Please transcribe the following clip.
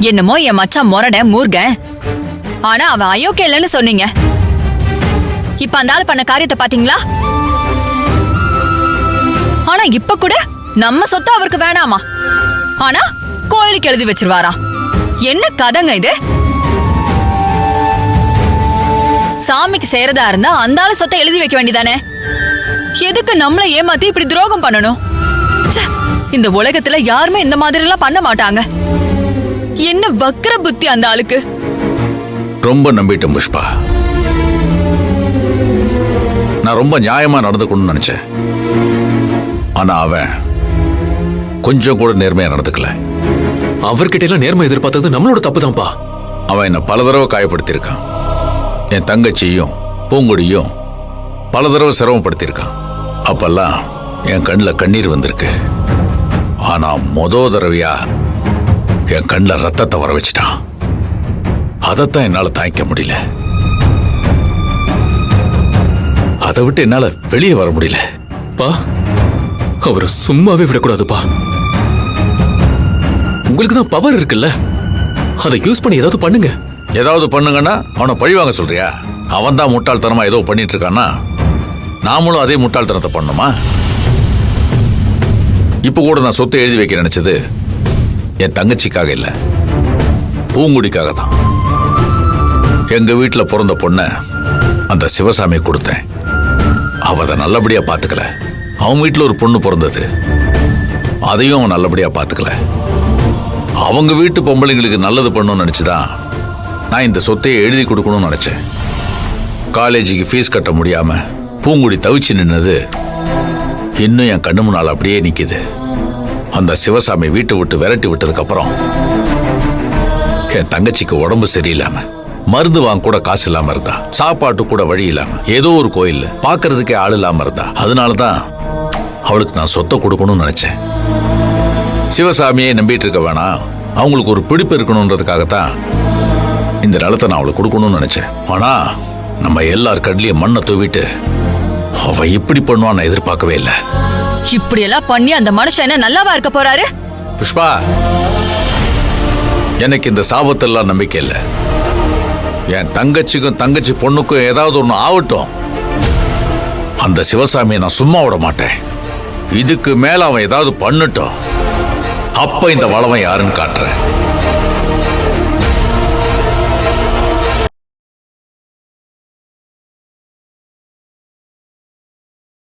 என்னமோ என் மச்சான் மொரட மூர்க, ஆனா அவன் அயோக்கிய இல்லைன்னு சொன்னீங்க. இப்ப அந்த ஆள் பண்ண காரியத்தை பாத்தீங்களா? ஆனா இப்ப கூட நம்ம சொத்து அவருக்கு வேணாமா, ஆனா கோயிலுக்கு எழுதி வச்சிருவாராம். என்ன கதைங்க இது? சாமிக்கு செய்யறதா இருந்தா அந்த ஆளு சொத்தை எழுதி வைக்க வேண்டியதானே? எதுக்கு நம்மள ஏமாத்தி இப்படி துரோகம் பண்ணணும்? இந்த உலகத்துல யாருமே இந்த மாதிரி எல்லாம் பண்ண மாட்டாங்க. என்ன வக்கர புத்தி அந்த ஆளுக்கு. ரொம்ப நம்பிட்டேன் புஷ்பா. நான் ரொம்ப நியாயமா நடந்துக்கணும்னு நினைச்சேன். ஆனா அவன் கொஞ்சம் கூட நேர்மையா நடந்துக்கல. அவர்கிட்ட எல்லாம் நேர்மை எதிர்பார்த்தது நம்மளோட தப்புதான்ப்பா. அவன் என்ன பல தடவை காயப்படுத்தியிருக்கான். என் தங்கச்சியும் பூங்குடியும் பல தடவை சிரமப்படுத்தியிருக்கான். அப்பெல்லாம் என் கண்ணில் கண்ணீர் வந்திருக்கு. ஆனா தடவையா என் கண்ணில் ரத்தத்தை வர வச்சிட்டான். அதைத்தான் என்னால தாங்கிக்க முடியல. அதை விட்டு என்னால வெளியே வர முடியல. பா, அவரை சும்மாவே விடக்கூடாதுப்பா. உங்களுக்கு தான் பவர் இருக்குல்ல, அதை யூஸ் பண்ணி ஏதாவது பண்ணுங்க. ஏதாவது பண்ணுங்கன்னா அவனை பழிவாங்க சொல்றியா? அவன் தான் முட்டாள்தனமா ஏதோ பண்ணிட்டு இருக்கான்னா நாமளும் அதே முட்டாள்தனத்தை பண்ணுமா? இப்ப கூட நான் சொத்தை எழுதி வைக்க நினைச்சது என் தங்கச்சிக்காக இல்ல, பூங்குடிக்காக தான். எங்க வீட்டுல பிறந்த பொண்ண அந்த சிவசாமி கொடுத்தேன். அவ அதை நல்லபடியா பாத்துக்கல. அவன் வீட்டுல ஒரு பொண்ணு பிறந்தது, அதையும் அவன் நல்லபடியா பாத்துக்கல. அவங்க வீட்டு பொம்பளைங்களுக்கு நல்லது பண்ணணும்னு நினைச்சுதான் நான் இந்த சொத்தையை எழுதி கொடுக்கணும்னு நினைச்சேன். காலேஜுக்கு ஃபீஸ் கட்ட முடியாம பூங்குடி தவிச்சு நின்னது இன்னும் என் கண்ணு முன்னால் அப்படியே நிக்குது. அந்த சிவசாமி வீட்டை விட்டு விரட்டி விட்டதுக்கு அப்புறம் என் தங்கச்சிக்கு உடம்பு சரியில்லாம மருந்து வாங்க கூட காசு இல்லாம இருந்தா, சாப்பாட்டு கூட வழி இல்லாம ஏதோ ஒரு கோயில் பாக்குறதுக்கே ஆள் இல்லாம இருந்தா. அதனாலதான் அவளுக்கு நான் சொத்தை கொடுக்கணும்னு நினைச்சேன். சிவசாமியை நம்பிட்டு இருக்க வேணாம், அவங்களுக்கு ஒரு பிடிப்பு இருக்கணும்ன்றதுக்காகத்தான் இந்த நிலத்தை நான் அவளுக்கு கொடுக்கணும்னு நினைச்சேன். ஆனா நம்ம எல்லார் கடலையும் மண்ணை தூவிட்டு அவ இப்படி பண்ணுவான்னு எதிர்பார்க்கவே இல்லை. இப்படி எல்லாம் பண்ணி அந்த மனுஷன் என்ன நல்லாவா இருக்க போறாரு? புஷ்பா, எனக்கு இந்த சாபத்தெல்லாம் நம்பிக்கை இல்லை. என் தங்கச்சிக்கும் தங்கச்சி பொண்ணுக்கும் ஏதாவது ஒண்ணு ஆகட்டும், அந்த சிவசாமியை நான் சும்மா விட மாட்டேன். இதுக்கு மேல அவன் ஏதாவது பண்ணட்டும், அப்ப இந்த வளவன் யாருன்னு காட்டுறேன்.